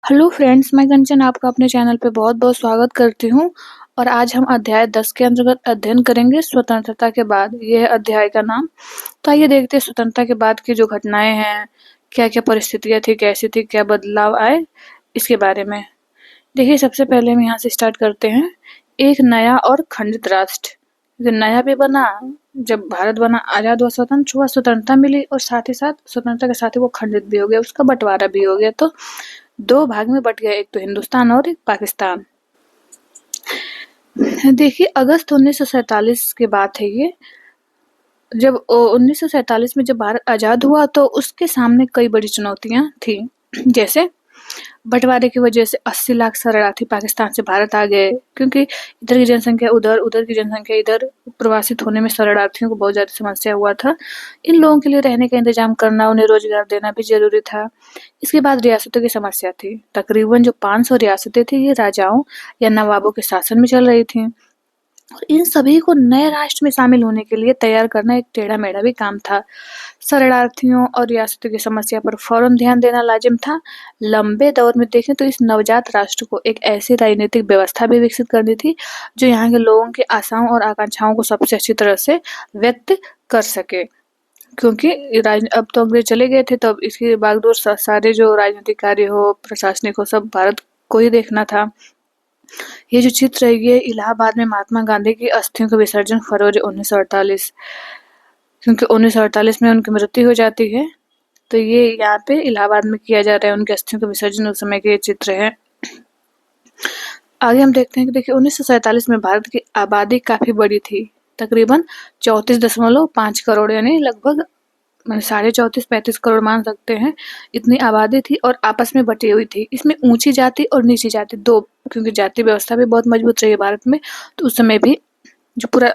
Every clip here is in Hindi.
हेलो फ्रेंड्स, मैं कंचन आपका अपने चैनल पे बहुत-बहुत स्वागत करती हूँ और आज हम अध्याय 10 के अंतर्गत अध्ययन करेंगे स्वतंत्रता के बाद। ये है अध्याय का नाम। तो आइए देखते हैं स्वतंत्रता के बाद की जो घटनाएं हैं, क्या-क्या परिस्थितियाँ थी, कैसी थी, क्या बदलाव आए, इसके बारे में। देखिए सबसे पहले हम यहाँ से स्टार्ट करते हैं। एक नया और खंडित राष्ट्र। ये नया भी बना, जब भारत बना, आज़ाद व स्वतंत्र हुआ, स्वतंत्रता मिली और साथ ही साथ स्वतंत्रता के साथ ही वो खंडित भी हो गया, उसका बँटवारा भी हो गया। तो 2 भाग में बँट गया, एक तो हिंदुस्तान और एक पाकिस्तान। देखिए अगस्त 1947 की बात है ये। जब 1947 में जब भारत आज़ाद हुआ तो उसके सामने कई बड़ी चुनौतियाँ थी। जैसे बँटवारे की वजह से 80 लाख शरणार्थी पाकिस्तान से भारत आ गए, क्योंकि इधर की जनसंख्या उधर, उधर की जनसंख्या इधर। प्रवासित होने में शरणार्थियों को बहुत ज़्यादा समस्या हुआ था। इन लोगों के लिए रहने का इंतज़ाम करना, उन्हें रोज़गार देना भी ज़रूरी था। इसके बाद रियासतों की समस्या थी। तकरीबन जो 500 रियासतें थी, ये राजाओं या नवाबों के शासन में चल रही थीं। और इन सभी को नए राष्ट्र में शामिल होने के लिए तैयार करना एक टेढ़ा-मेढ़ा भी काम था। शरणार्थियों और रियासतों की समस्या पर फौरन ध्यान देना लाजिम था। लंबे दौर में देखें तो इस नवजात राष्ट्र को एक ऐसी राजनीतिक व्यवस्था भी विकसित करनी थी, जो यहाँ के लोगों की आशाओं और आकांक्षाओं को सबसे अच्छी तरह से व्यक्त कर सके। क्योंकि अब तो अंग्रेज चले गए थे, तो अब इसकी बागडोर सारे जो राजनीतिक कार्य हो, प्रशासनिक हो, सब भारत को ही देखना था। ये जो चित्र है, ये इलाहाबाद में महात्मा गांधी की अस्थियों का विसर्जन फरवरी 1948, क्योंकि 1948 में उनकी मृत्यु हो जाती है, तो ये यहाँ पे इलाहाबाद में किया जा रहा है उनकी अस्थियों का विसर्जन। उस समय के ये चित्र है। आगे हम देखते हैं कि देखिए 1947 में भारत की आबादी काफी बड़ी थी, तकरीबन 34.5 करोड़, यानी लगभग 34.5-35 करोड़ मान सकते हैं। इतनी आबादी थी और आपस में बटी हुई थी। इसमें ऊंची जाति और नीची जाति दो, क्योंकि जाति व्यवस्था भी बहुत मजबूत रही है भारत में, तो उस समय भी जो पूरा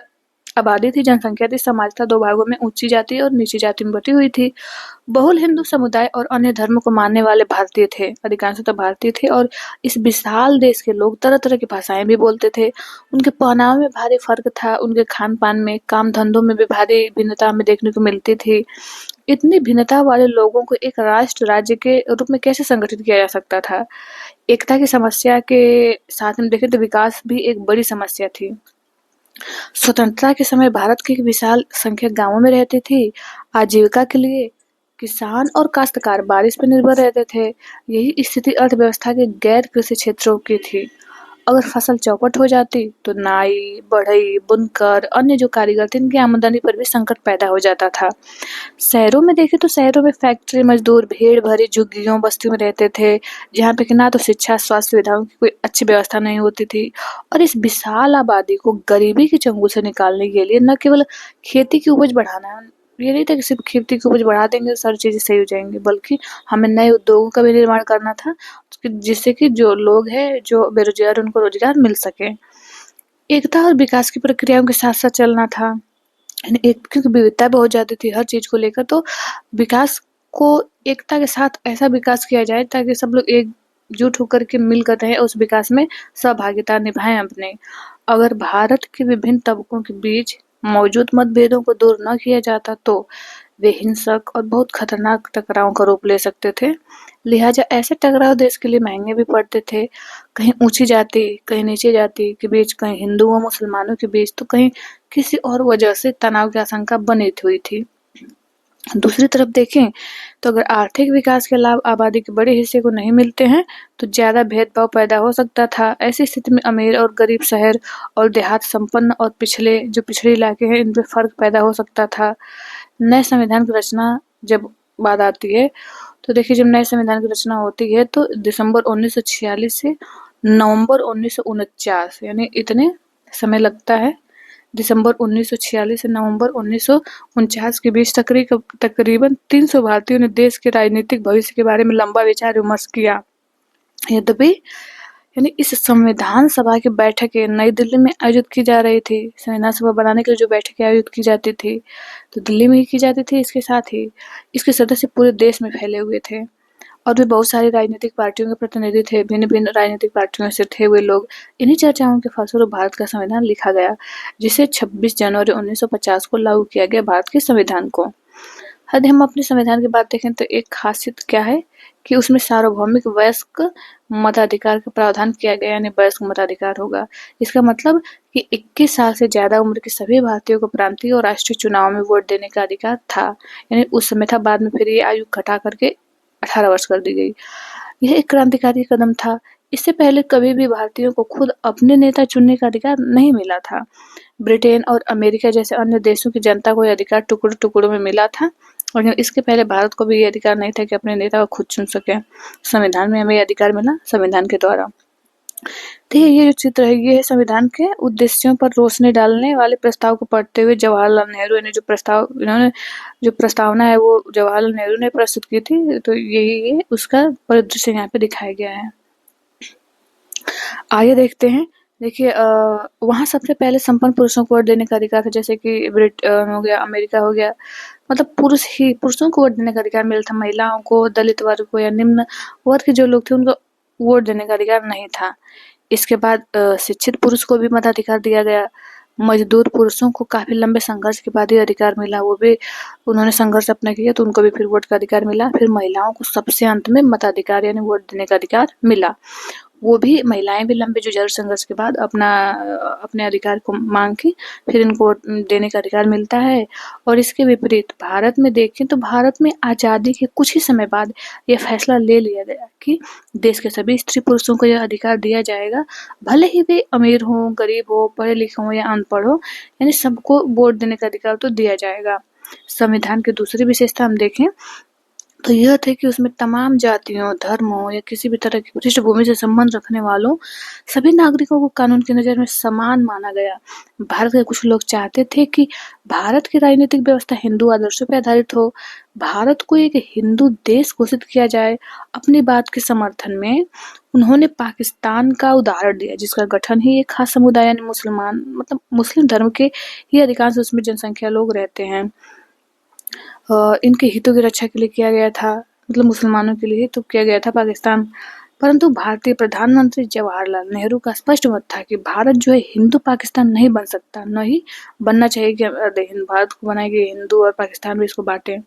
आबादी थी, जनसंख्या थी, समाज था, 2 भागों में ऊंची जाति और नीची जाति में बटी हुई थी। बहुल हिंदू समुदाय और अन्य धर्म को मानने वाले भारतीय थे, अधिकांशतः भारतीय थे, और इस विशाल देश के लोग तरह तरह की भाषाएं भी बोलते थे। उनके पहनावे में भारी फर्क था, उनके खान पान में, काम धंधों में भी भारी भिन्नता हमें देखने को मिलती थी। इतनी भिन्नता वाले लोगों को एक राष्ट्र राज्य के रूप में कैसे संगठित किया जा सकता था? एकता की समस्या के साथ में देखें तो विकास भी एक बड़ी समस्या थी। स्वतंत्रता के समय भारत की एक विशाल संख्या गांवों में रहती थी। आजीविका के लिए किसान और काश्तकार बारिश पर निर्भर रहते थे। यही स्थिति अर्थव्यवस्था के गैर कृषि क्षेत्रों की थी। अगर फसल चौपट हो जाती तो नाई, बढ़ई, बुनकर, अन्य जो कारीगर थे, इनकी आमदनी पर भी संकट पैदा हो जाता था। शहरों में देखें तो शहरों में फैक्ट्री मजदूर भीड़ भरी झुग्गियों बस्तियों में रहते थे, जहाँ पे कि ना तो शिक्षा स्वास्थ्य सुविधाओं की कोई अच्छी व्यवस्था नहीं होती थी। और इस विशाल आबादी को गरीबी के चंगुल से निकालने के लिए न केवल खेती की उपज बढ़ाना, ये नहीं था कि सिर्फ खेती की उपज बढ़ा देंगे तो सारी चीजें सही हो जाएंगी, बल्कि हमें नए उद्योगों का भी निर्माण करना था, जिससे कि जो लोग हैं, जो बेरोजगार, उनको रोजगार मिल सके। एकता और विकास की प्रक्रियाओं के साथ साथ चलना था। यानी एक, क्योंकि विविधता बहुत ज़्यादा थी हर चीज़ को लेकर, तो विकास को एकता के साथ ऐसा विकास किया जाए ताकि सब लोग एकजुट होकर के मिलकर रहें, उस विकास में सहभागिता निभाएं अपने। अगर भारत के विभिन्न तबकों के बीच मौजूद मतभेदों को दूर न किया जाता तो वे हिंसक और बहुत खतरनाक टकराव का रूप ले सकते थे। लिहाजा ऐसे टकराव देश के लिए महंगे भी पड़ते थे। कहीं ऊंची जाति, कहीं नीची जाति के बीच, कहीं हिंदू व मुसलमानों के बीच, तो कहीं किसी और वजह से तनाव की आशंका बनी हुई थी। दूसरी तरफ देखें तो अगर आर्थिक विकास के लाभ आबादी के बड़े हिस्से को नहीं मिलते हैं तो ज्यादा भेदभाव पैदा हो सकता था। ऐसी स्थिति में अमीर और गरीब, शहर और देहात, संपन्न और पिछड़े इलाके हैं, इनमें फर्क पैदा हो सकता था। नए संविधान की रचना जब बात आती है तो देखिए, जब नए संविधान की रचना होती है तो दिसंबर 1946 से नवंबर 1949, यानी इतने समय लगता है। दिसंबर 1946 से नवंबर 1949 के बीच तकरीबन 300 भारतीयों ने देश के राजनीतिक भविष्य के बारे में लंबा विचार विमर्श किया। यद्यपि यानी इस संविधान सभा की बैठकें नई दिल्ली में आयोजित की जा रही थी। संविधान सभा बनाने के लिए जो बैठकें आयोजित की जाती थी तो दिल्ली में ही की जाती थी। इसके साथ ही इसके सदस्य पूरे देश में फैले हुए थे और भी बहुत सारी राजनीतिक पार्टियों के प्रतिनिधि थे। भिन्न भिन्न राजनीतिक पार्टियों से थे वे लोग। इन्हीं चर्चाओं के फलस्वरूप भारत का संविधान लिखा गया, जिसे 26 जनवरी 1950 को लागू किया गया, भारत के संविधान को। यदि हम अपने संविधान की बात देखें तो एक खासियत क्या है कि उसमें सार्वभौमिक वयस्क मताधिकार का प्रावधान किया गया, यानी वयस्क मताधिकार होगा। इसका मतलब कि 21 साल से ज़्यादा उम्र के सभी भारतीयों को प्रांतीय और राष्ट्रीय चुनाव में वोट देने का अधिकार था। यानी उस समय था, बाद में फिर ये आयु घटा करके 18 वर्ष कर दी गई। यह एक क्रांतिकारी कदम था। इससे पहले कभी भी भारतीयों को खुद अपने नेता चुनने का अधिकार नहीं मिला था। ब्रिटेन और अमेरिका जैसे अन्य देशों की जनता को यह अधिकार टुकड़ों-टुकड़ों में मिला था, और इसके पहले भारत को भी ये अधिकार नहीं था कि अपने नेता को खुद चुन सके। संविधान में हमें ये अधिकार मिला संविधान के द्वारा। तो ये जो चित्र है, ये है संविधान के उद्देश्यों पर रोशनी डालने वाले प्रस्ताव को पढ़ते हुए जवाहरलाल नेहरू ने जो प्रस्तावना है वो जवाहरलाल नेहरू ने प्रस्तुत की थी। तो यही उसका परिदृश्य यहाँ पे दिखाया गया है। आगे देखते हैं। देखिए, वहाँ सबसे पहले संपन्न पुरुषों को वोट देने का अधिकार था, जैसे कि हो गया, अमेरिका हो गया। मतलब पुरुषों को वोट देने का अधिकार मिला था। महिलाओं को, दलित वर्ग को या निम्न वर्ग के जो लोग थे उनको वोट देने का अधिकार नहीं था। इसके बाद शिक्षित पुरुष को भी मताधिकार दिया गया। मजदूर पुरुषों को काफी लंबे संघर्ष के बाद ये अधिकार मिला, वो भी उन्होंने संघर्ष अपना किया तो उनको भी फिर वोट का अधिकार मिला। फिर महिलाओं को सबसे अंत में मताधिकार यानी वोट देने का अधिकार मिला। वो भी महिलाएं भी लंबे जुझारू संघर्ष के बाद अपने अधिकार को मांग के फिर इनको वोट देने का अधिकार मिलता है। और इसके विपरीत भारत में देखें तो भारत में आज़ादी के कुछ ही समय बाद ये फैसला ले लिया गया कि देश के सभी स्त्री पुरुषों को यह अधिकार दिया जाएगा, भले ही वे अमीर हों, गरीब हो, पढ़े लिखे हों या अनपढ़ हो, यानी सबको वोट देने का अधिकार तो दिया जाएगा। संविधान की दूसरी विशेषता हम देखें तो यह थे कि उसमें तमाम जातियों, धर्मों या किसी भी तरह की पृष्ठभूमि से संबंध रखने वालों सभी नागरिकों को कानून की नज़र में समान माना गया। भारत के कुछ लोग चाहते थे कि भारत की राजनीतिक व्यवस्था हिंदू आदर्शों पर आधारित हो, भारत को एक हिंदू देश घोषित किया जाए। अपनी बात के समर्थन में उन्होंने पाकिस्तान का उदाहरण दिया, जिसका गठन ही एक खास समुदाय यानी मुसलमान, मतलब मुस्लिम धर्म के ही अधिकांश उसमें जनसंख्या लोग रहते हैं। इनके हितों की रक्षा के लिए किया गया था, मतलब मुसलमानों के लिए तो किया गया था पाकिस्तान। परंतु भारतीय प्रधानमंत्री जवाहरलाल नेहरू का स्पष्ट मत था कि भारत जो है हिंदू पाकिस्तान नहीं बन सकता, न ही बनना चाहिए कि भारत को बनाए कि हिंदू और पाकिस्तान भी इसको बांटे।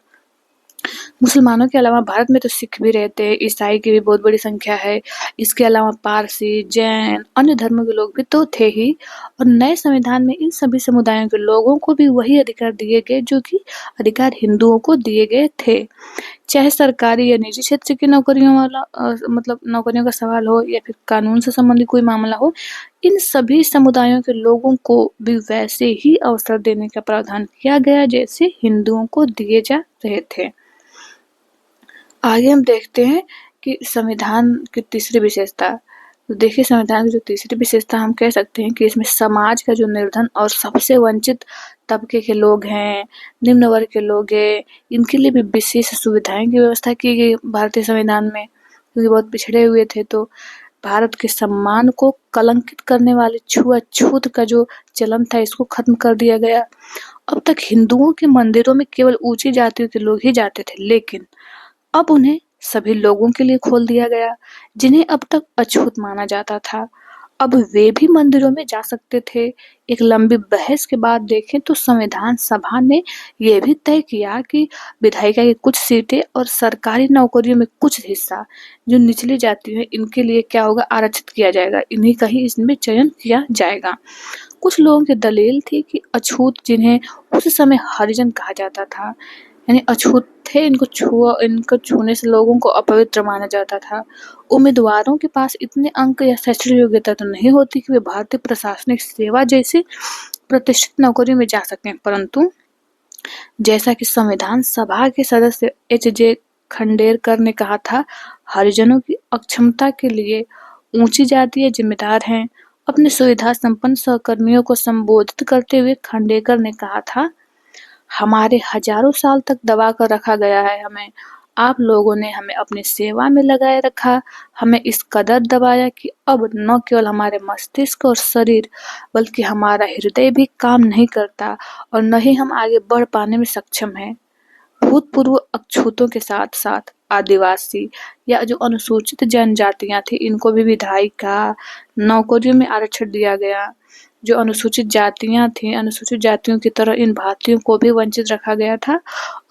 मुसलमानों के अलावा भारत में तो सिख भी रहते हैं, ईसाई की भी बहुत बड़ी संख्या है। इसके अलावा पारसी, जैन, अन्य धर्मों के लोग भी तो थे ही। और नए संविधान में इन सभी समुदायों के लोगों को भी वही अधिकार दिए गए जो कि अधिकार हिंदुओं को दिए गए थे। चाहे सरकारी या निजी क्षेत्र की नौकरियों वाला मतलब नौकरियों का सवाल हो या फिर कानून से संबंधित कोई मामला हो, इन सभी समुदायों के लोगों को भी वैसे ही अवसर देने का प्रावधान किया गया जैसे हिंदुओं को दिए जा रहे थे। आगे हम देखते हैं कि संविधान की तीसरी विशेषता। तो देखिए, संविधान की जो तीसरी विशेषता हम कह सकते हैं कि इसमें समाज का जो निर्धन और सबसे वंचित तबके के लोग हैं, निम्न वर्ग के लोग हैं, इनके लिए भी विशेष सुविधाएं की व्यवस्था की गई भारतीय संविधान में, क्योंकि बहुत पिछड़े हुए थे। तो भारत के सम्मान को कलंकित करने वाले छुआछूत का जो चलन था इसको खत्म कर दिया गया। अब तक हिंदुओं के मंदिरों में केवल ऊंची जातियों के लोग ही जाते थे, लेकिन अब उन्हें सभी लोगों के लिए खोल दिया गया जिन्हें अब तक अछूत माना जाता था। अब वे भी मंदिरों में जा सकते थे। एक लंबी बहस के बाद देखें तो संविधान सभा ने यह भी तय किया कि विधायिका की कुछ सीटें और सरकारी नौकरियों में कुछ हिस्सा जो निचली जाति है इनके लिए क्या होगा, आरक्षित किया जाएगा, इन्हीं का ही इसमें चयन किया जाएगा। कुछ लोगों की दलील थी कि अछूत, जिन्हें उस समय हरिजन कहा जाता था, यानी अछूत थे, इनको छूने से लोगों को अपवित्र माना जाता था। उम्मीदवारों के पास इतने अंक या शैक्षणिक योग्यता तो नहीं होती कि वे भारतीय प्रशासनिक सेवा जैसी प्रतिष्ठित नौकरियों में जा सकें, परंतु जैसा कि संविधान सभा के सदस्य एच.जे. खंडेरकर ने कहा था, हरिजनों की अक्षमता के लिए ऊंची जातीय जिम्मेदार हैं। अपने सुविधा संपन्न सहकर्मियों को संबोधित करते हुए खंडेरकर ने कहा था, हमारे हजारों साल तक दबा कर रखा गया है हमें। आप लोगों ने हमें अपनी सेवा में लगाए रखा, हमें इस कदर दबाया कि अब न केवल हमारे मस्तिष्क और शरीर बल्कि हमारा हृदय भी काम नहीं करता और न ही हम आगे बढ़ पाने में सक्षम हैं। भूतपूर्व अछूतों के साथ साथ आदिवासी या जो अनुसूचित जनजातियां थी इनको भी विधायिका नौकरियों में आरक्षण दिया गया। जो अनुसूचित जातियाँ थीं, अनुसूचित जातियों की तरह इन भारतीयों को भी वंचित रखा गया था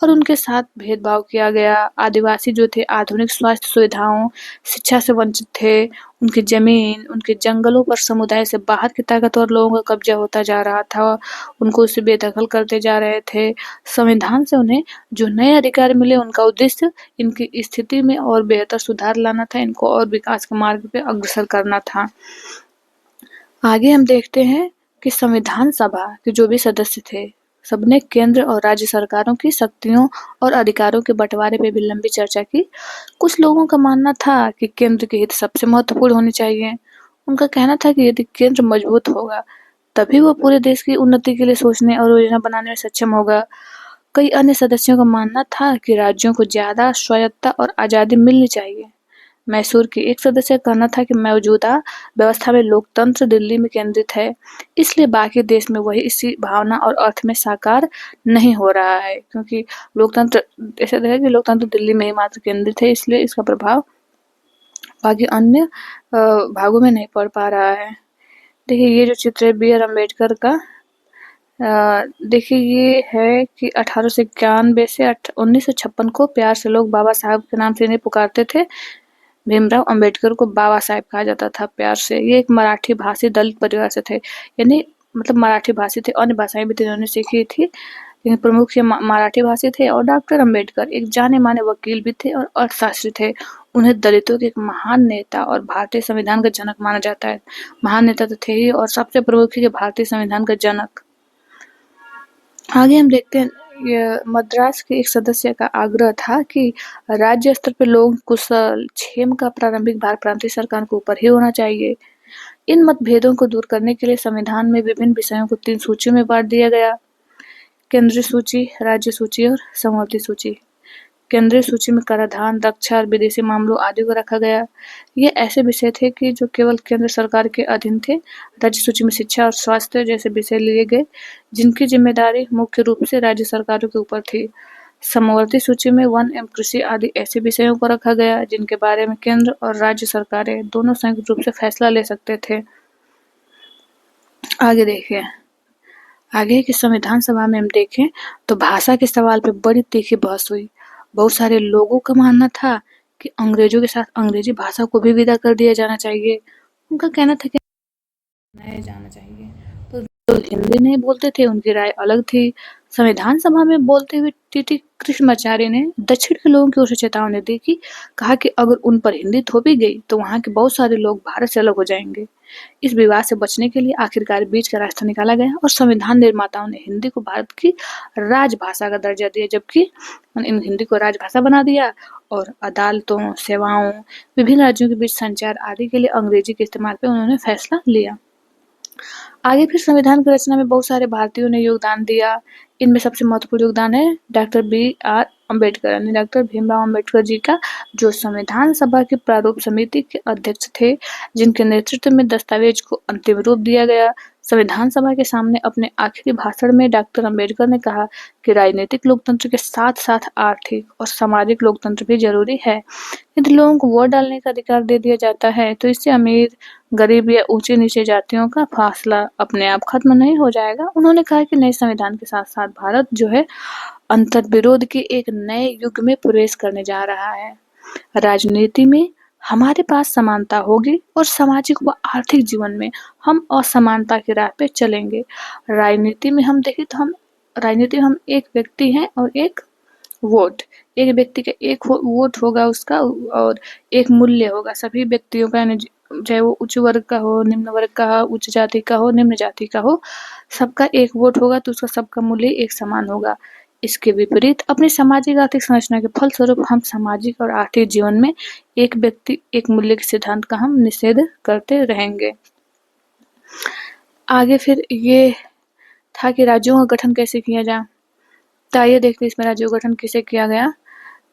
और उनके साथ भेदभाव किया गया। आदिवासी जो थे आधुनिक स्वास्थ्य सुविधाओं, शिक्षा से वंचित थे। उनकी ज़मीन, उनके जंगलों पर समुदाय से बाहर के ताकतवर लोगों का कब्जा होता जा रहा था। उनको उससे बेदखल करते जा रहे थे। संविधान से उन्हें जो नए अधिकार मिले उनका उद्देश्य इनकी स्थिति में और बेहतर सुधार लाना था, इनको और विकास के मार्ग पे अग्रसर करना था। आगे हम देखते हैं कि संविधान सभा के जो भी सदस्य थे, सबने केंद्र और राज्य सरकारों की शक्तियों और अधिकारों के बंटवारे पे भी लंबी चर्चा की। कुछ लोगों का मानना था कि केंद्र के हित सबसे महत्वपूर्ण होने चाहिए। उनका कहना था कि यदि केंद्र मजबूत होगा, तभी वो पूरे देश की उन्नति के लिए सोचने और योजना बनाने में सक्षम होगा। कई अन्य सदस्यों का मानना था कि राज्यों को ज़्यादा स्वायत्तता और आज़ादी मिलनी चाहिए। मैसूर के एक सदस्य का कहना था कि मौजूदा व्यवस्था में लोकतंत्र दिल्ली में केंद्रित है, इसलिए बाकी देश में वही इसी भावना और अर्थ में साकार नहीं हो रहा है, क्योंकि लोकतंत्र ऐसा है कि लोकतंत्र दिल्ली में ही मात्र केंद्रित है, इसलिए इसका प्रभाव बाकी अन्य भागों में नहीं पड़ पा रहा है। देखिए ये जो चित्र है बी आर अम्बेडकर का, देखिए ये है कि 1891 से 1956 को प्यार से लोग बाबा साहब के नाम से इन्हें पुकारते थे। भीमराव अंबेडकर को बाबा साहेब कहा जाता था प्यार से। ये एक मराठी भाषी दलित परिवार से थे, यानी मतलब मराठी भाषी थे, अन्य भाषाएं भी इन्होंने सीखी थी, लेकिन प्रमुख ये मराठी भाषी थे। और डॉक्टर अंबेडकर एक जाने माने वकील भी थे और अर्थशास्त्री थे। उन्हें दलितों के एक महान नेता और भारतीय संविधान का जनक माना जाता है। महान नेता तो थे ही और सबसे प्रमुख है भारतीय संविधान का जनक। आगे हम देखते हैं मद्रास के एक सदस्य का आग्रह था कि राज्य स्तर पर लोग कुशल क्षेम का प्रारंभिक भार प्रांतीय सरकार के ऊपर ही होना चाहिए। इन मतभेदों को दूर करने के लिए संविधान में विभिन्न विषयों को 3 सूचियों में बांट दिया गया: केंद्रीय सूची, राज्य सूची और समवर्ती सूची। केंद्रीय सूची में कराधान, रक्षा और विदेशी मामलों आदि को रखा गया। ये ऐसे विषय थे कि जो केवल केंद्र सरकार के अधीन थे। राज्य सूची में शिक्षा और स्वास्थ्य जैसे विषय लिए गए, जिनकी जिम्मेदारी मुख्य रूप से राज्य सरकारों के ऊपर थी। समवर्ती सूची में वन एवं कृषि आदि ऐसे विषयों को रखा गया, जिनके बारे में केंद्र और राज्य सरकारें दोनों संयुक्त रूप से फैसला ले सकते थे। आगे देखिए, आगे की संविधान सभा में हम देखें तो भाषा के सवाल पे बड़ी तीखी बहस हुई। बहुत सारे लोगों का मानना था कि अंग्रेजों के साथ अंग्रेजी भाषा को भी विदा कर दिया जाना चाहिए। उनका कहना था कि बनाया जाना चाहिए। तो जो हिंदी नहीं बोलते थे उनकी राय अलग थी। संविधान सभा में बोलते हुए टीटी कृष्णमाचार्य ने दक्षिण के लोगों की ओर से चेतावनी दी कि कहा कि अगर उन पर हिंदी थोपी गई तो वहाँ के बहुत सारे लोग भारत से अलग हो जाएंगे। इस विवाद से बचने के लिए आखिरकार बीच का रास्ता निकाला गया और संविधान निर्माताओं ने हिंदी को भारत की राजभाषा का दर्जा दिया, जबकि इन हिंदी को राजभाषा बना दिया और अदालतों, सेवाओं, विभिन्न राज्यों के बीच संचार आदि के लिए अंग्रेजी के इस्तेमाल पर उन्होंने फैसला लिया। आगे फिर संविधान की रचना में बहुत सारे भारतीयों ने योगदान दिया। इनमें सबसे महत्वपूर्ण योगदान है डॉक्टर बी आर अम्बेडकर यानी डॉक्टर भीमराव अम्बेडकर जी का, जो संविधान सभा की प्रारूप समिति के अध्यक्ष थे, जिनके नेतृत्व में दस्तावेज को अंतिम रूप दिया गया। संविधान सभा के सामने अपने आखिरी भाषण में डॉक्टर अम्बेडकर ने कहा कि राजनीतिक लोकतंत्र के साथ साथ आर्थिक और सामाजिक लोकतंत्र भी जरूरी है। यदि लोगों को वोट डालने का अधिकार दे दिया जाता है तो इससे अमीर, गरीब या ऊंचे नीचे जातियों का फासला अपने आप खत्म नहीं हो जाएगा। उन्होंने कहा कि नए संविधान के साथ साथ भारत जो है अंतर्विरोध के एक नए युग में प्रवेश करने जा रहा है। राजनीति में हमारे पास समानता होगी और सामाजिक व आर्थिक जीवन में हम असमानता की राह पे चलेंगे। राजनीति में हम देखें तो राजनीति में हम एक व्यक्ति हैं और एक वोट, एक व्यक्ति का एक वोट होगा उसका और एक मूल्य होगा सभी व्यक्तियों का, यानी चाहे वो उच्च वर्ग का हो, निम्न वर्ग का हो, उच्च जाति का हो, निम्न जाति का हो, सबका एक वोट होगा तो उसका सबका मूल्य एक समान होगा। इसके विपरीत अपनी सामाजिक आर्थिक संरचना के फलस्वरूप हम सामाजिक और आर्थिक जीवन में एक व्यक्ति एक मूल्य के सिद्धांत का हम निषेध करते रहेंगे। आगे फिर ये था कि राज्यों का गठन कैसे किया जाए। तो आइए देखते हैं इसमें राज्यों का गठन किसे किया गया।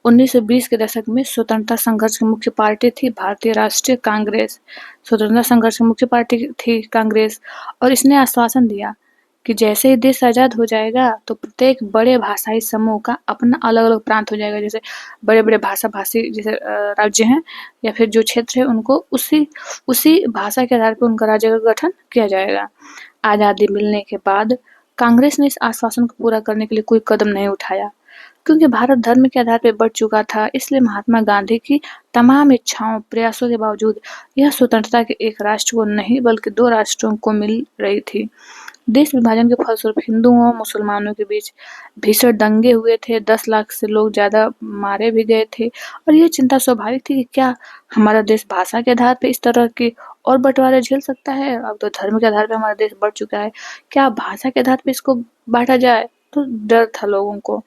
1920 के दशक में स्वतंत्रता संघर्ष की मुख्य पार्टी थी भारतीय राष्ट्रीय कांग्रेस। स्वतंत्रता संघर्ष की मुख्य पार्टी थी कांग्रेस और इसने आश्वासन दिया कि जैसे ही देश आज़ाद हो जाएगा तो प्रत्येक बड़े भाषाई समूह का अपना अलग अलग प्रांत हो जाएगा। जैसे बड़े बड़े भाषा भाषी जैसे राज्य हैं या फिर जो क्षेत्र है उनको उसी भाषा के आधार पर उनका राज्य का गठन किया जाएगा। आज़ादी मिलने के बाद कांग्रेस ने इस आश्वासन को पूरा करने के लिए कोई कदम नहीं उठाया। क्योंकि भारत धर्म के आधार पर बढ़ चुका था, इसलिए महात्मा गांधी की तमाम इच्छाओं प्रयासों के बावजूद यह स्वतंत्रता के एक राष्ट्र को नहीं बल्कि दो राष्ट्रों को मिल रही थी। देश विभाजन के फलस्वरूप हिंदुओं और मुसलमानों के बीच भीषण दंगे हुए थे, 10 लाख से लोग ज़्यादा मारे भी गए थे और ये चिंता स्वाभाविक थी कि क्या हमारा देश भाषा के आधार पे इस तरह के और बंटवारे झेल सकता है? अब तो धर्म के आधार पे हमारा देश बढ़ चुका है, क्या भाषा के आधार पे इसको बाँटा जाए? तो डर था लोगों को।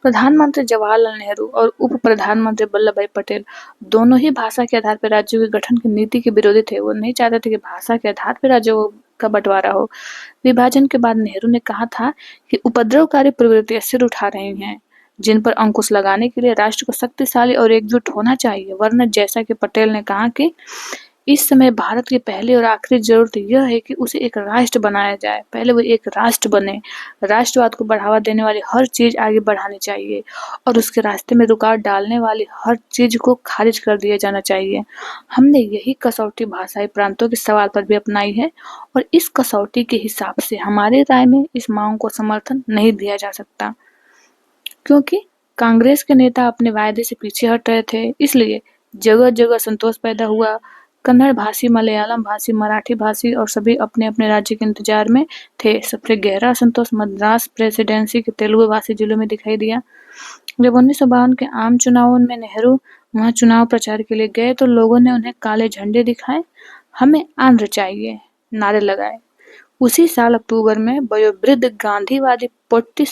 प्रधानमंत्री जवाहरलाल नेहरू और उप प्रधानमंत्री वल्लभ भाई पटेल दोनों ही भाषा के आधार पर राज्यों के गठन की नीति के विरोधी थे। वो नहीं चाहते थे कि भाषा के आधार पर राज्यों का बंटवारा हो। विभाजन के बाद नेहरू ने कहा था कि उपद्रवकारी प्रवृत्तियां सिर उठा रही हैं, जिन पर अंकुश लगाने के लिए राष्ट्र को शक्तिशाली और एकजुट होना चाहिए, वरना जैसा कि पटेल ने कहा कि इस समय भारत की पहली और आखिरी जरूरत यह है कि उसे एक राष्ट्र बनाया जाए। पहले वो एक राष्ट्र बने। राष्ट्रवाद को बढ़ावा देने वाली हर चीज आगे बढ़ानी चाहिए और उसके रास्ते में रुकावट डालने वाली हर चीज को खारिज कर दिया जाना चाहिए। हमने यही कसौटी भाषाई प्रांतों के सवाल पर भी अपनाई है और इस कसौटी के हिसाब से हमारी राय में इस मांग को समर्थन नहीं दिया जा सकता, क्योंकि कांग्रेस के नेता अपने वायदे से पीछे हट रहे थे। इसलिए जगह जगह संतोष पैदा हुआ। कन्नड़ भाषी, मलयालम भाषी, मराठी भाषी और सभी अपने अपने राज्य के इंतजार में थे। सबसे गहरा असंतोष मद्रास प्रेसिडेंसी के तेलुगु भाषी जिलों में दिखाई दिया। जब 1952 के आम चुनावों में नेहरू वहां चुनाव प्रचार के लिए गए तो लोगों ने उन्हें काले झंडे दिखाए, हमें आंध्र चाहिए नारे लगाए। उसी साल अक्टूबर में वयोवृद्ध गांधीवादी पोट्टी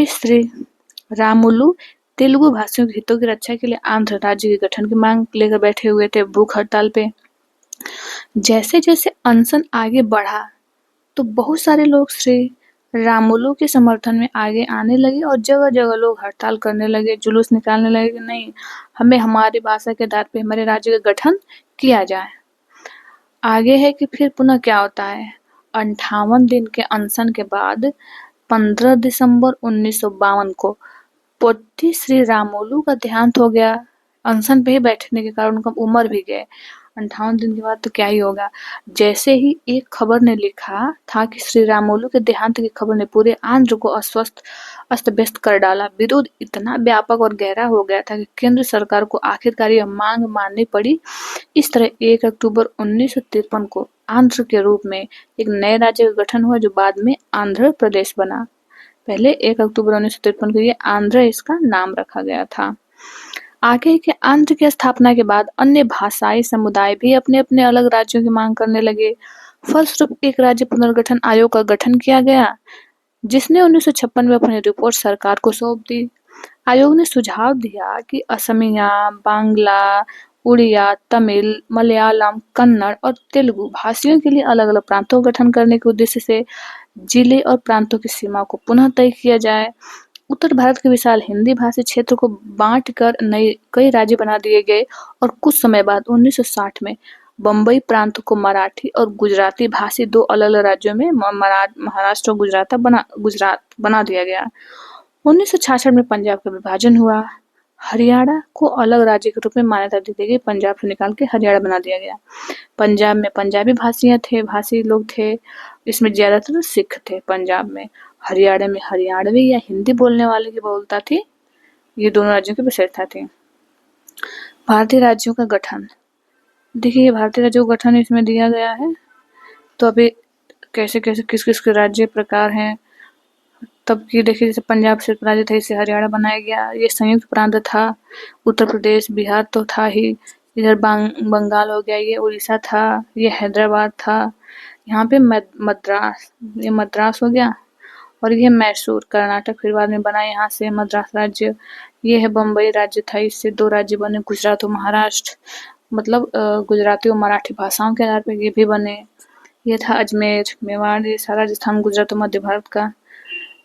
श्री रामुलु तेलुगु भाषियों के हितों की रक्षा के लिए आंध्र राज्य के गठन की मांग लेकर बैठे हुए थे भूख हड़ताल पे। जैसे जैसे अनशन आगे बढ़ा तो बहुत सारे लोग श्री रामुलु के समर्थन में आगे आने लगे और जगह जगह लोग हड़ताल करने लगे, जुलूस निकालने लगे कि नहीं, हमें हमारी भाषा के आधार पे हमारे राज्य का गठन किया जाए। आगे है कि फिर पुनः क्या होता है। 58 दिन के अनशन के बाद 15 दिसंबर 1952 को पोट्टी श्री रामुलु का देहांत हो गया। अनशन पे ही बैठने के कारण उनका उम्र भी गए। 58 दिन के बाद तो क्या ही होगा। जैसे ही एक खबर ने लिखा था कि श्री रामुलु के देहांत की खबर ने पूरे आंध्र को अस्त व्यस्त कर डाला। विरोध इतना व्यापक और गहरा हो गया था कि केंद्र सरकार को आखिरकार यह मांग माननी पड़ी। इस तरह 1 अक्टूबर 1953 को आंध्र के रूप में एक नए राज्य का गठन हुआ, जो बाद में आंध्र प्रदेश बना। पहले 1 अक्टूबर 1953 को ये आंध्र इसका नाम रखा गया था। आगे के आंध्र की स्थापना के बाद अन्य भाषाई समुदाय भी अपने अपने अलग राज्यों की मांग करने लगे। फलस्वरूप एक राज्य पुनर्गठन आयोग का गठन किया गया, जिसने 1956 में अपनी रिपोर्ट सरकार को सौंप दी। आयोग ने सुझाव दिया कि असमिया, बांग्ला, उड़िया, तमिल, मलयालम, कन्नड़ और तेलुगु भाषियों के लिए अलग अलग प्रांतों का गठन करने के उद्देश्य से जिले और प्रांतों की सीमा को पुनः तय किया जाए। उत्तर भारत के विशाल हिंदी भाषी क्षेत्र को बांटकर नए कई राज्य बना दिए गए और कुछ समय बाद 1960 में बम्बई प्रांत को मराठी और गुजराती भाषी दो अलग अलग राज्यों में महाराष्ट्र और गुजरात बना दिया गया। 1966 में पंजाब का विभाजन हुआ। हरियाणा को अलग राज्य के रूप में मान्यता दी गई। पंजाब से निकाल के हरियाणा बना दिया गया। पंजाब में पंजाबी भाषी लोग थे। इसमें ज्यादातर सिख थे पंजाब में। हरियाणा में हरियाणवी या हिंदी बोलने वाले की बहुलता थी। ये दोनों राज्यों की विशेषता थी। भारतीय राज्यों का गठन, देखिए भारतीय राज्यों का गठन इसमें दिया गया है। तो अभी कैसे कैसे किस किस के राज्य प्रकार हैं तब की देखिए। जैसे पंजाब से राज्य था, इसे हरियाणा बनाया गया। ये संयुक्त प्रांत था। उत्तर प्रदेश, बिहार तो था ही। इधर बंगाल हो गया, ये उड़ीसा था, ये हैदराबाद था। यहाँ पे मद्रास, ये मद्रास हो गया और ये मैसूर कर्नाटक फिर बाद में बना यहाँ से मद्रास राज्य। ये है बम्बई राज्य था, इससे 2 राज्य बने, गुजरात और महाराष्ट्र। मतलब गुजराती और मराठी भाषाओं के आधार पर ये भी बने। ये था अजमेर, मेवाड़, ये सारा राजस्थान, गुजरात और मध्य भारत का।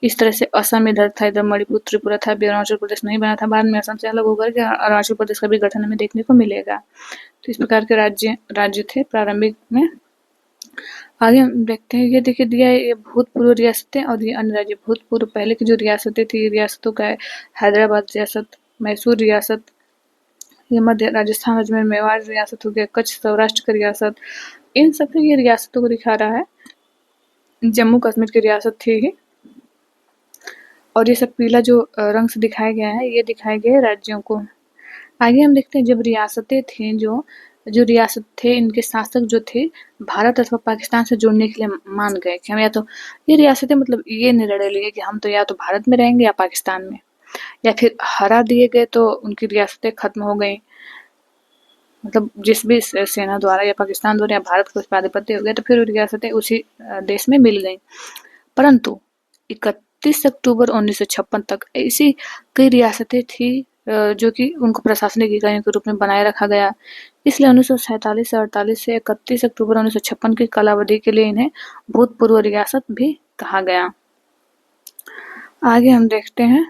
इस तरह से असम इधर था, इधर मणिपुर, त्रिपुरा था। अरुणाचल प्रदेश नहीं बना था। बाद में असम से अलग होकर के अरुणाचल प्रदेश का भी गठन हमें देखने को मिलेगा। तो इस प्रकार के राज्य थे प्रारंभिक में। आगे हम देखते हैं। ये देखिए दिया है, ये भूतपूर्व रियासतें और ये अन्य राज्य। भूतपूर्व पहले की जो रियासतें थी, रियासतों का है हैदराबाद रियासत, मैसूर रियासत, ये मध्य राजस्थान, अजमेर, मेवाड़ रियासत हो गया, कच्छ सौराष्ट्र की रियासत, इन सब ये रियासतों को दिखा रहा है। जम्मू कश्मीर की रियासत थी ये। और ये सब पीला जो रंग से दिखाया गया है, ये दिखाए गए राज्यों को। आगे हम देखते हैं जब रियासतें थीं जो रियासत थे, इनके शासक जो थे भारत अथवा पाकिस्तान से जुड़ने के लिए मान गए कि हम या तो ये रियासतें मतलब ये निर्णय लिए कि हम तो या तो भारत में रहेंगे या पाकिस्तान में, या फिर हरा दिए गए तो उनकी रियासतें खत्म हो गई, मतलब जिस भी सेना द्वारा या पाकिस्तान द्वारा या भारत को उस पर आधिपत्य हो गया तो फिर वो रियासतें उसी देश में मिल गई। परंतु 31 अक्टूबर 1956 तक ऐसी कई रियासतें थी जो कि उनको प्रशासनिक इकाइयों के रूप में बनाए रखा गया। इसलिए 1947 से 48 से 31 अक्टूबर 1956 की कालावधि के लिए इन्हें भूतपूर्व रियासत भी कहा गया। आगे हम देखते हैं।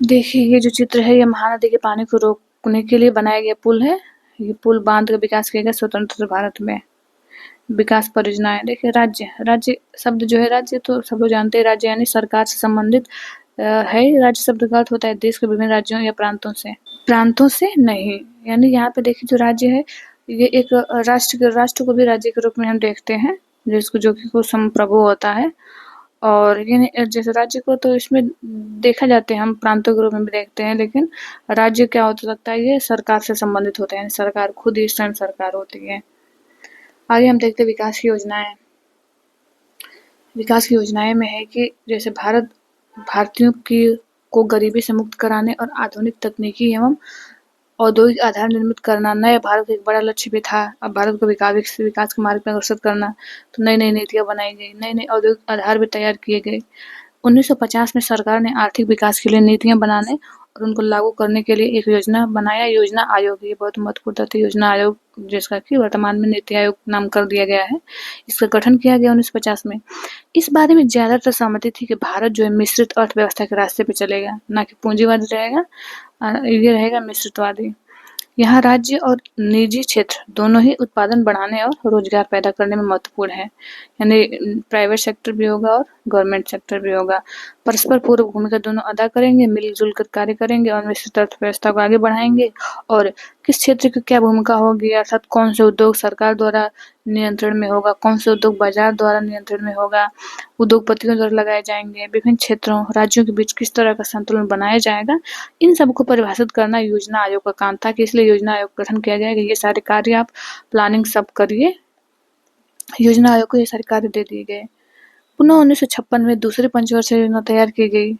देखिए ये जो चित्र है, ये महानदी के पानी को रोकने के लिए बनाया गया पुल है। ये पुल बांध का विकास किया गया स्वतंत्र भारत में। विकास परियोजनाएं, देखिए राज्य, राज्य शब्द जो है, राज्य तो सब लोग जानते हैं, राज्य यानी सरकार से संबंधित है। राज्य शब्द का अर्थ होता है देश के विभिन्न राज्यों या प्रांतों से नहीं। यानी यहाँ पे देखिए जो राज्य है, ये एक राष्ट्र को भी राज्य के रूप में हम देखते हैं, जिसको जो कि संप्रभु होता है। और ये जैसे राज्य को तो इसमें देखा जाते हैं, हम प्रांतों के रूप में भी देखते हैं, लेकिन राज्य क्या हो सकता है, ये सरकार से संबंधित होता है, सरकार खुद ही स्वयं सरकार होती है। आगे हम देखते हैं विकास की योजनाएं। विकास की योजनाएं में है कि जैसे भारतीयों को गरीबी से मुक्त कराने और आधुनिक तकनीकी एवं औद्योगिक आधार निर्मित करना नए भारत का एक बड़ा लक्ष्य भी था। अब भारत को विकास के मार्ग में अग्रसर करना, तो नई नई नीतियां बनाई गई, नए नए औद्योगिक आधार भी तैयार किए गए। 1950 में सरकार ने आर्थिक विकास के लिए नीतियां बनाने और उनको लागू करने के लिए एक योजना बनाया, योजना आयोग। ये बहुत महत्वपूर्ण था, योजना आयोग, जिसका कि वर्तमान में नीति आयोग नाम कर दिया गया है। इसका गठन किया गया 1950 में। इस बारे में ज्यादातर सहमति थी कि भारत जो है मिश्रित अर्थव्यवस्था के रास्ते पे चलेगा, ना कि पूंजीवादी रहेगा, ये रहेगा मिश्रितवादी। यहाँ राज्य और निजी क्षेत्र दोनों ही उत्पादन बढ़ाने और रोजगार पैदा करने में महत्वपूर्ण है। यानी प्राइवेट सेक्टर भी होगा और गवर्नमेंट सेक्टर भी होगा। परस्पर पूरक भूमिका दोनों अदा करेंगे, मिलजुल कर कार्य करेंगे और मिश्रित अर्थव्यवस्था को आगे बढ़ाएंगे। और किस क्षेत्र की क्या भूमिका होगी, अर्थात कौन से उद्योग सरकार द्वारा नियंत्रण में होगा, कौन से उद्योग बाजार द्वारा नियंत्रण में होगा, उद्योगपतियों द्वारा लगाए जाएंगे, विभिन्न क्षेत्रों राज्यों के बीच किस तरह का संतुलन बनाया जाएगा, इन सबको परिभाषित करना योजना आयोग का काम था। कि इसलिए योजना आयोग का गठन किया गया कि ये सारे कार्य आप प्लानिंग सब करिए। योजना आयोग को ये सारे कार्य दे दिए गए। पुनः 1956 में दूसरी पंचवर्षीय योजना तैयार की गई।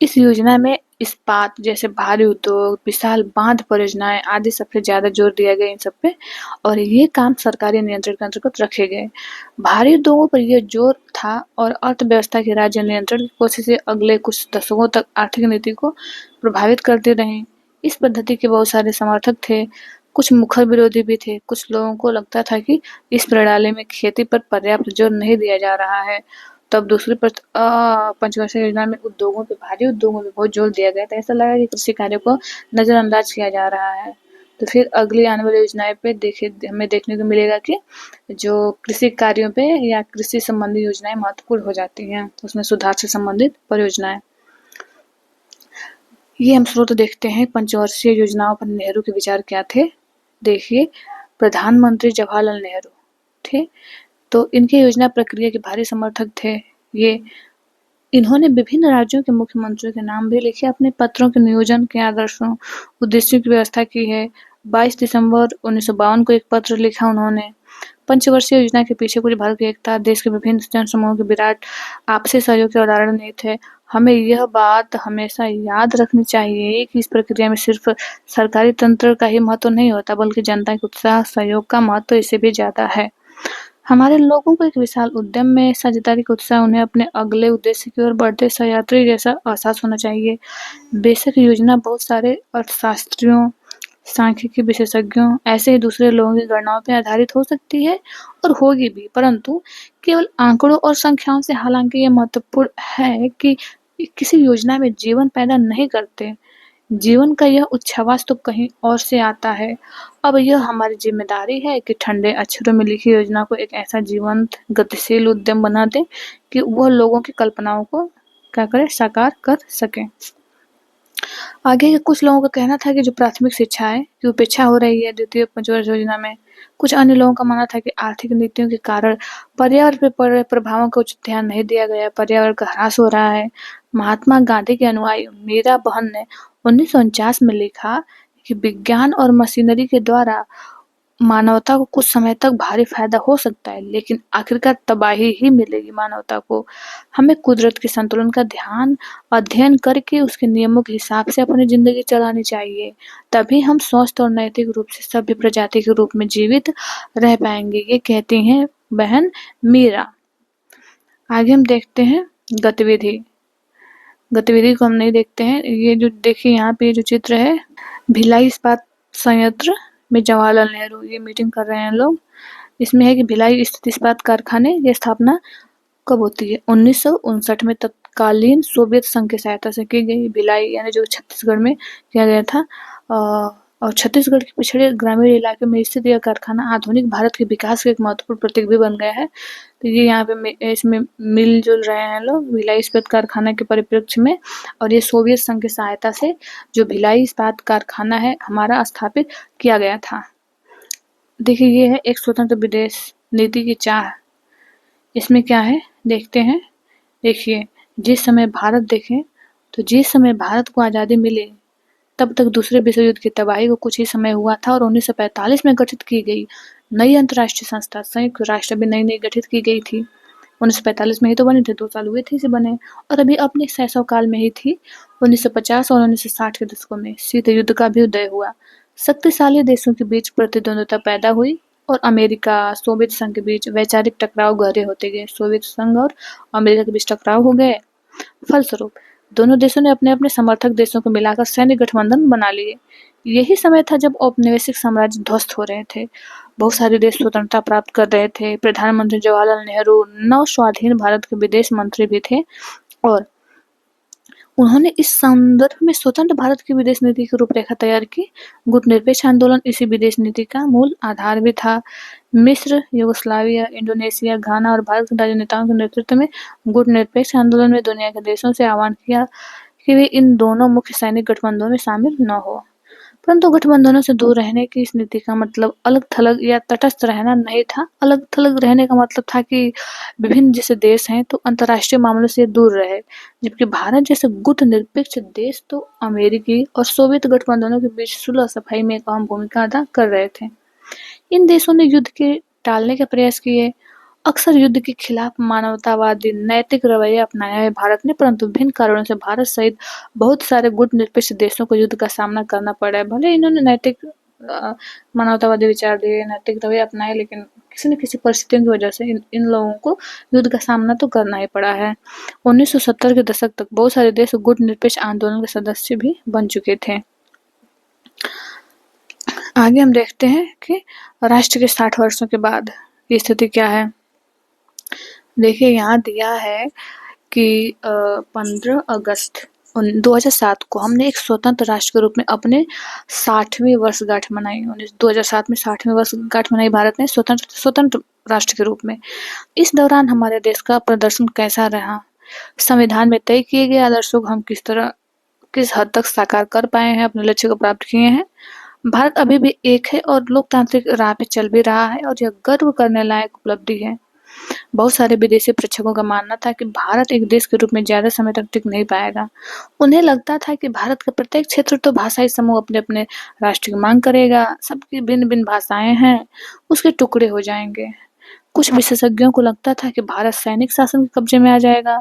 इस योजना में इस्पात जैसे भारी उद्योग, विशाल बांध परियोजनाएं आदि सबसे ज्यादा जोर दिया गया इन सब पे, और ये काम सरकारी नियंत्रण के अंतर्गत रखे गए। भारी उद्योगों पर यह जोर था और अर्थव्यवस्था के राज्य नियंत्रण की कोशिशें अगले कुछ दशकों तक आर्थिक नीति को प्रभावित करते रहे। इस पद्धति के बहुत सारे समर्थक थे, कुछ मुखर विरोधी भी थे। कुछ लोगों को लगता था कि इस प्रणाली में खेती पर पर्याप्त जोर नहीं दिया जा रहा है। तब दूसरी पंचवर्षीय योजना में भारी उद्योगों पे बहुत जोर दिया गया था। ऐसा लगा कि कृषि कार्यों को नजरअंदाज किया जा रहा है। तो फिर अगली आने वाली योजनाएं पे हमें देखने को मिलेगा कि जो कृषि कार्यों पे या कृषि संबंधी योजनाएं महत्वपूर्ण हो जाती हैं, उसमें सुधार से संबंधित परियोजनाएं। ये हम स्रोत देखते हैं पंचवर्षीय योजनाओं पर नेहरू के विचार क्या थे। देखिए, प्रधानमंत्री जवाहरलाल नेहरू थे, तो इनके योजना प्रक्रिया के भारी समर्थक थे। इन्होंने विभिन्न राज्यों के मुख्यमंत्रियों के नाम भी लिखे, अपने पत्रों के नियोजन के आदर्शों उद्देश्यों की व्यवस्था की है। 22 दिसंबर 1952 को एक पत्र लिखा उन्होंने। पंचवर्षीय योजना के पीछे पूरी भारत की एकता, देश के विभिन्न जनसमूहों के विराट आपसी सहयोग के उदाहरण निहित है। हमें यह बात हमेशा याद रखनी चाहिए कि इस प्रक्रिया में सिर्फ सरकारी तंत्र का ही महत्व नहीं होता, बल्कि जनता के उत्साह सहयोग का महत्व इससे भी ज्यादा है। हमारे लोगों को एक विशाल उद्यम में साझेदारी का उत्साह उन्हें अपने अगले उद्देश्य की ओर बढ़ते सहयात्री जैसा एहसास होना चाहिए। बेशक योजना बहुत सारे अर्थशास्त्रियों, सांख्यिकी विशेषज्ञों, ऐसे ही दूसरे लोगों की गणनाओं पर आधारित हो सकती है और होगी भी, परंतु केवल आंकड़ों और संख्याओं से हालांकि ये महत्वपूर्ण है कि किसी योजना में जीवन पैदा नहीं करते। जीवन का यह उच्छ्वास तो कहीं और से आता है। अब यह हमारी जिम्मेदारी है कि ठंडे अक्षरों में लिखी योजना को एक ऐसा जीवंत, गतिशील उद्यम बना दें कि वह लोगों की कल्पनाओं को क्या करे, साकार कर सके। आगे के कुछ लोगों का कहना था कि जो प्राथमिक शिक्षा है की उपेक्षा हो रही है द्वितीय पंचवर्षीय योजना में। कुछ अन्य लोगों का मानना था कि आर्थिक नीतियों के कारण पर्यावरण पे पड़ रहे प्रभावों का उचित ध्यान नहीं दिया गया, पर्यावरण का ह्रास हो रहा है। महात्मा गांधी के अनुयायी मीरा बहन ने 1949 में लिखा कि विज्ञान और मशीनरी के द्वारा मानवता को कुछ समय तक भारी फायदा हो सकता है, लेकिन आखिरकार तबाही ही मिलेगी मानवता को। हमें कुदरत के संतुलन का अध्ययन करके उसके नियमों के हिसाब से अपनी जिंदगी चलानी चाहिए। तभी हम स्वस्थ और नैतिक रूप से सभ्य प्रजाति के रूप में जीवित रह पाएंगे, ये कहती हैं बहन मीरा। आगे हम देखते हैं गतिविधि। गतिविधि को हम नहीं देखते हैं। ये जो देखिए यहाँ पे जो चित्र है, भिलाई इस्पात संयंत्र में जवाहरलाल नेहरू ये मीटिंग कर रहे हैं लोग। इसमें है कि भिलाई स्थित इस्पात कारखाने की स्थापना कब होती है? 1959 में तत्कालीन सोवियत संघ की सहायता से की गई। भिलाई यानी जो छत्तीसगढ़ में किया गया था। और छत्तीसगढ़ के पिछड़े ग्रामीण इलाके में स्थित यह कारखाना आधुनिक भारत के विकास का एक महत्वपूर्ण प्रतीक भी बन गया है। तो ये यहाँ पे इसमें मिलजुल रहे हैं लोग भिलाई इस्पात कारखाना के परिप्रेक्ष्य में। और ये सोवियत संघ की सहायता से जो भिलाई इस्पात कारखाना है हमारा स्थापित किया गया था। देखिए ये है एक स्वतंत्र विदेश नीति की चाह। इसमें क्या है देखते हैं। देखिए जिस समय भारत को आज़ादी मिली तब तक दूसरे विश्व युद्ध की तबाही को कुछ ही समय हुआ था और 1945 में गठित की गई नई अंतर्राष्ट्रीय संस्था संयुक्त राष्ट्र भी नई गठित की गई थी। 1945 में ही तो बने थे, 2 साल हुए थे इसे बने, और अभी अपने शैशव काल में ही थी। 1950 और 1960 के दशकों में शीत युद्ध का भी उदय हुआ। शक्तिशाली देशों के बीच प्रतिद्वंद्विता पैदा हुई और अमेरिका सोवियत संघ के बीच वैचारिक टकराव गहरे होते गए। सोवियत संघ और अमेरिका के बीच टकराव हो गए। फलस्वरूप दोनों देशों ने अपने अपने समर्थक देशों को मिलाकर सैन्य गठबंधन बना लिए। यही समय था जब औपनिवेशिक साम्राज्य ध्वस्त हो रहे थे। बहुत सारे देश स्वतंत्रता प्राप्त कर रहे थे। प्रधानमंत्री जवाहरलाल नेहरू नव स्वाधीन भारत के विदेश मंत्री भी थे और उन्होंने इस संदर्भ में स्वतंत्र भारत की विदेश नीति की रूपरेखा तैयार की। गुटनिरपेक्ष आंदोलन इसी विदेश नीति का मूल आधार भी था। मिस्र, यूगोस्लाविया, इंडोनेशिया, घाना और भारत के राजनेताओं के नेतृत्व में गुटनिरपेक्ष आंदोलन में दुनिया के देशों से आह्वान किया कि वे इन दोनों मुख्य सैनिक गठबंधनों में शामिल न हो। परंतु गठबंधनों से दूर रहने की इस नीति का मतलब अलग-थलग या तटस्थ रहना नहीं था। अलग-थलग रहने का मतलब था कि विभिन्न जैसे देश हैं तो अंतर्राष्ट्रीय मामलों से दूर रहे, जबकि भारत जैसे गुटनिरपेक्ष देश तो अमेरिकी और सोवियत गठबंधनों के बीच सुलह सफाई में एक अहम भूमिका अदा कर रहे थे। इन देशों ने युद्ध के टालने के प्रयास किए, अक्सर युद्ध के खिलाफ मानवतावादी नैतिक रवैया अपनाया है भारत ने, परंतु विभिन्न कारणों से भारत सहित बहुत सारे गुटनिरपेक्ष देशों को युद्ध का सामना करना पड़ा है। भले इन्होंने नैतिक मानवतावादी विचार दिए, नैतिक रवैया अपनाए, लेकिन किसी न किसी परिस्थितियों की वजह से इन लोगों को युद्ध का सामना तो करना ही पड़ा है। 1970 के दशक तक बहुत सारे देश गुटनिरपेक्ष आंदोलन के सदस्य भी बन चुके थे। आगे हम देखते हैं कि राष्ट्र के 60 वर्षों के बाद की स्थिति क्या है। देखिए यहाँ दिया है कि 15 अगस्त 2007 को हमने एक स्वतंत्र राष्ट्र के रूप में अपने 60वीं वर्षगांठ मनाई। 2007 में 60वीं वर्षगांठ मनाई भारत ने स्वतंत्र राष्ट्र के रूप में। इस दौरान हमारे देश का प्रदर्शन कैसा रहा? संविधान में तय किए गए आदर्शों को हम किस हद तक साकार कर पाए हैं, अपने लक्ष्य को प्राप्त किए हैं? भारत अभी भी एक है और लोकतांत्रिक राह पे चल भी रहा है और यह गर्व करने लायक उपलब्धि है। बहुत सारे विदेशी प्रेक्षकों का मानना था कि भारत एक देश के रूप में ज्यादा समय तक टिक नहीं पाएगा। उन्हें लगता था कि भारत का प्रत्येक क्षेत्र तो भाषाई समूह अपने अपने राष्ट्र की मांग करेगा, सबकी भिन्न भिन्न भाषाएं हैं, उसके टुकड़े हो जाएंगे। कुछ विशेषज्ञों को लगता था कि भारत सैनिक शासन के कब्जे में आ जाएगा,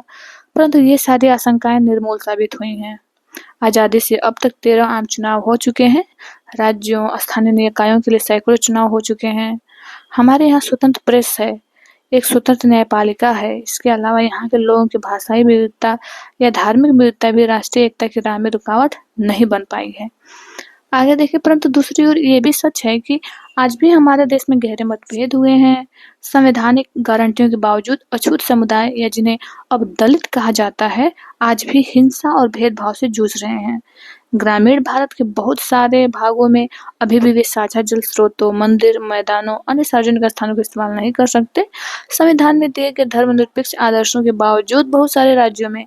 परंतु ये सारी आशंकाएं निर्मूल साबित हुई हैं। आजादी से अब तक 13 आम चुनाव हो चुके हैं। राज्यों, स्थानीय निकायों के लिए सैकड़ों चुनाव हो चुके हैं। हमारे यहाँ स्वतंत्र प्रेस है, एक स्वतंत्र न्यायपालिका है। इसके अलावा यहाँ के लोगों की भाषाई विविधता या धार्मिक विविधता भी राष्ट्रीय एकता की राह में रुकावट नहीं बन पाई है। आगे देखिए, परंतु दूसरी ओर ये भी सच है कि आज भी हमारे देश में गहरे मतभेद हुए हैं। संवैधानिक गारंटियों के बावजूद अछूत समुदाय या जिन्हें अब दलित कहा जाता है, आज भी हिंसा और भेदभाव से जूझ रहे हैं। ग्रामीण भारत के बहुत सारे भागों में अभी भी वे साझा जल स्रोतों, मंदिर, मैदानों, अन्य सार्वजनिक स्थानों का इस्तेमाल नहीं कर सकते। संविधान में दिए गए धर्मनिरपेक्ष आदर्शों के बावजूद बहुत सारे राज्यों में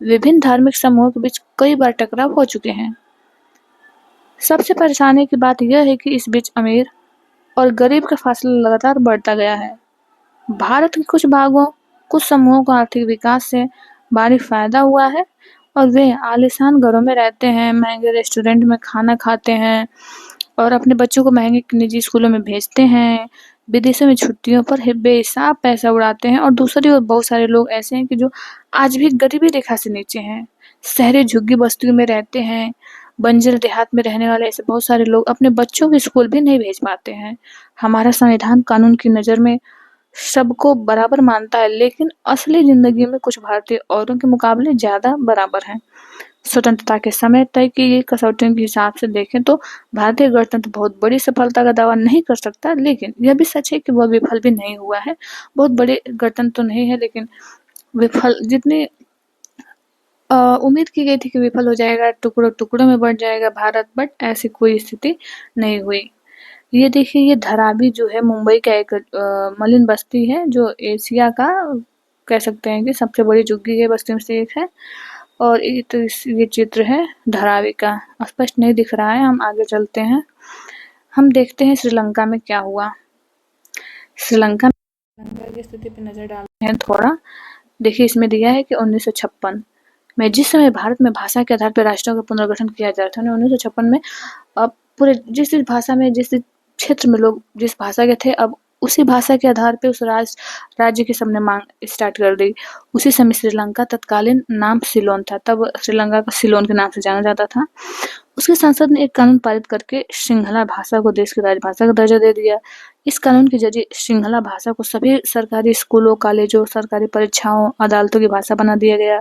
विभिन्न धार्मिक समूहों के बीच कई बार टकराव हो चुके हैं। सबसे परेशानी की बात यह है कि इस बीच अमीर और गरीब का फासला लगातार बढ़ता गया है। भारत के कुछ भागों, कुछ समूहों को आर्थिक विकास से भारी फायदा हुआ है और वे आलीशान घरों में रहते हैं, महंगे रेस्टोरेंट में खाना खाते हैं और अपने बच्चों को महंगे निजी स्कूलों में भेजते हैं, विदेशों में छुट्टियों पर बेहिसाब पैसा उड़ाते हैं और दूसरी ओर बहुत सारे लोग ऐसे हैं कि जो आज भी गरीबी रेखा से नीचे हैं, शहरी झुग्गी बस्तियों में रहते हैं, बंजर देहात में रहने वाले ऐसे बहुत सारे लोग अपने बच्चों को स्कूल भी नहीं भेज पाते हैं। हमारा संविधान कानून की नज़र में सबको बराबर मानता है, लेकिन असली ज़िंदगी में कुछ भारतीय औरों के मुकाबले ज़्यादा बराबर हैं। स्वतंत्रता के समय तय की गई कसौटियों के हिसाब से देखें तो भारतीय गणतंत्र बहुत बड़ी सफलता का दावा नहीं कर सकता, लेकिन यह भी सच है कि वह विफल भी नहीं हुआ है। बहुत बड़े गणतंत्र तो नहीं है, लेकिन विफल जितनी उम्मीद की गई थी कि विफल हो जाएगा, टुकड़ों-टुकड़ों में बँट जाएगा भारत, बट ऐसी कोई स्थिति नहीं हुई। ये देखिए, ये धरावी जो है मुंबई का एक मलिन बस्ती है जो एशिया का कह सकते हैं कि सबसे बड़ी झुग्गी है बस्तियों में से एक है और ये चित्र है धरावी का। स्पष्ट नहीं दिख रहा है, हम आगे चलते हैं। हम देखते हैं श्रीलंका में क्या हुआ। श्रीलंका की स्थिति पे नज़र डालते हैं थोड़ा। देखिए, इसमें दिया है कि 1956 में जिस समय भारत में भाषा के आधार पर राष्ट्रों का पुनर्गठन किया जा रहा था, 1956 में अब पूरे जिस भाषा में जिस क्षेत्र में लोग जिस भाषा के थे, अब उसी भाषा के आधार पे उस राज्य की सबने मांग स्टार्ट कर दी। उसी समय श्रीलंका तत्कालीन नाम सिलोन था, तब श्रीलंका को सिलोन के नाम से जाना जाता था। उसकी संसद ने एक कानून पारित करके सिंहला भाषा को देश की राजभाषा का दर्जा दे दिया। इस कानून के जरिए सिंहला भाषा को सभी सरकारी स्कूलों, कॉलेजों, सरकारी परीक्षाओं, अदालतों की भाषा बना दिया गया।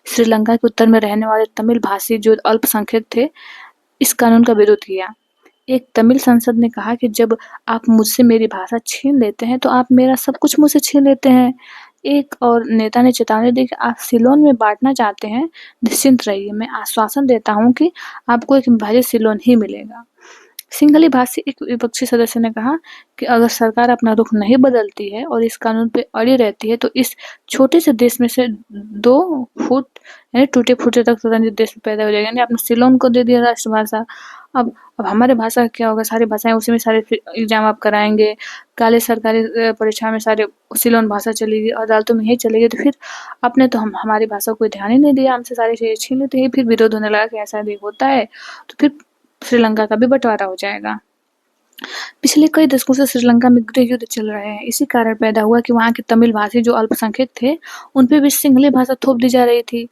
श्रीलंका के उत्तर में रहने वाले तमिल भाषी जो अल्पसंख्यक थे, इस कानून का विरोध किया। एक तमिल सांसद ने कहा कि जब आप मुझसे मेरी भाषा छीन लेते हैं तो आप मेरा सब कुछ मुझसे छीन लेते हैं। एक और नेता ने चेतावनी दी कि आप सिलोन में बांटना चाहते हैं, निश्चिंत रहिए, मैं आश्वासन देता हूँ कि आपको एक विभाजित सिलोन ही मिलेगा। सिंघली भाषी एक विपक्षी सदस्य ने कहा कि अगर सरकार अपना रुख नहीं बदलती है और इस कानून पे अड़ी रहती है तो इस छोटे से देश में से 2 फुट यानी टूटे-फूटे तक स्वतंत्र देश पैदा हो जाएगा। यानी आपने सिलोन को दे दिया राष्ट्रभाषा, अब हमारे भाषा का क्या होगा? सारी भाषाएँ उसी में सारे एग्ज़ाम आप कराएँगे, काले सरकारी परीक्षा में सारे सिलोन भाषा चलेगी, अदालतों में यही चलेगी, तो फिर आपने तो हमारी भाषा को कोई ध्यान ही नहीं दिया, हमसे सारी चीज़ें छीन ली, तो ये फिर विरोध होने लगा कि ऐसा यदि होता है तो फिर श्रीलंका का भी बँटवारा हो जाएगा। पिछले कई दशकों से श्रीलंका में गृह युद्ध चल रहे हैं। इसी कारण पैदा हुआ कि वहाँ के तमिल भाषी जो अल्पसंख्यक थे, उन पे भी सिंहली भाषा थोप दी जा रही थी।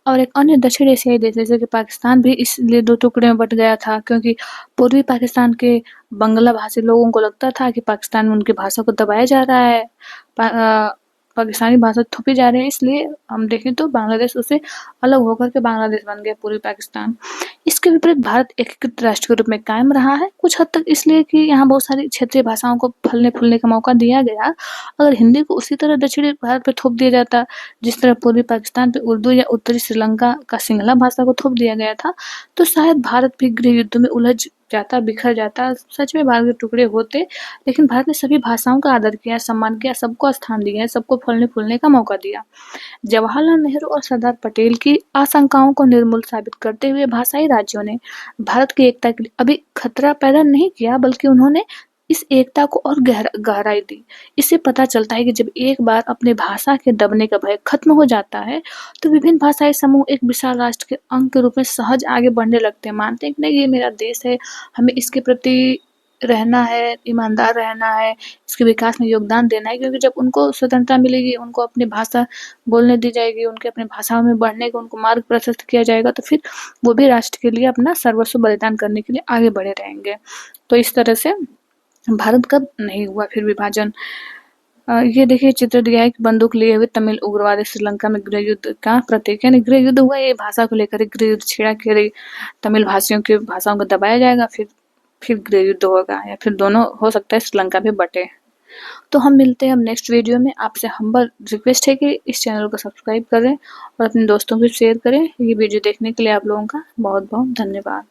और एक अन्य दक्षिण एशियाई देश जैसे कि पाकिस्तान भी इसलिए 2 टुकड़े में बँट गया था, क्योंकि पूर्वी पाकिस्तान के बंगला भाषी लोगों को लगता था कि पाकिस्तान में उनकी भाषा को दबाया जा रहा है, पाकिस्तानी भाषा थोपी जा रही है, इसलिए हम देखें तो बांग्लादेश उससे अलग होकर के बांग्लादेश बन गया, पूर्वी पाकिस्तान। इसके विपरीत भारत एकीकृत राष्ट्र के रूप में कायम रहा है, कुछ हद तक इसलिए कि यहाँ बहुत सारी क्षेत्रीय भाषाओं को फलने-फूलने का मौका दिया गया। अगर हिंदी को उसी तरह दक्षिणी भारत पे थोप दिया जाता, जिस तरह पूर्वी पाकिस्तान पे उर्दू या उत्तरी श्रीलंका का सिंहला भाषा को थोप दिया गया था, तो शायद भारत भी गृह युद्ध में उलझ जाता, बिखर जाता, सच में भारत के टुकड़े होते। लेकिन भारत ने सभी भाषाओं का आदर किया, सम्मान किया, सबको स्थान दिया, सबको फलने-फूलने का मौका दिया। जवाहरलाल नेहरू और सरदार पटेल की आशंकाओं को निर्मूल साबित करते हुए भाषाई राज्यों ने भारत की एकता के लिए अभी खतरा पैदा नहीं किया, बल्कि उन्होंने इस एकता को और गहराई दी। इससे पता चलता है कि जब एक बार अपने भाषा के दबने का भय खत्म हो जाता है, तो विभिन्न भाषाई समूह एक विशाल राष्ट्र के अंग के रूप में सहज आगे बढ़ने लगते हैं। मानते हैं कि नहीं, ये मेरा देश है, हमें इसके प्रति रहना है, ईमानदार रहना है, इसके विकास में योगदान देना है, क्योंकि जब उनको स्वतंत्रता मिलेगी, उनको अपनी भाषा बोलने दी जाएगी, उनके अपने भाषाओं में बढ़ने का उनको मार्ग प्रशस्त किया जाएगा, तो फिर वो भी राष्ट्र के लिए अपना सर्वस्व बलिदान करने के लिए आगे बढ़े रहेंगे। तो इस तरह से भारत का नहीं हुआ फिर विभाजन। ये देखिए चित्र दिया है कि बंदूक लिए हुए तमिल उग्रवादी श्रीलंका में गृह युद्ध का प्रतीक, यानी गृह युद्ध हुआ, ये भाषा को लेकर गृह युद्ध छेड़ा कि तमिल भाषियों की भाषाओं को दबाया जाएगा, फिर गृह युद्ध होगा, या फिर दोनों हो सकता है श्रीलंका भी बटे। तो हम मिलते हैं अब नेक्स्ट वीडियो में। आपसे हम्बल रिक्वेस्ट है कि इस चैनल को सब्सक्राइब करें और अपने दोस्तों को शेयर करें। ये वीडियो देखने के लिए आप लोगों का बहुत बहुत धन्यवाद।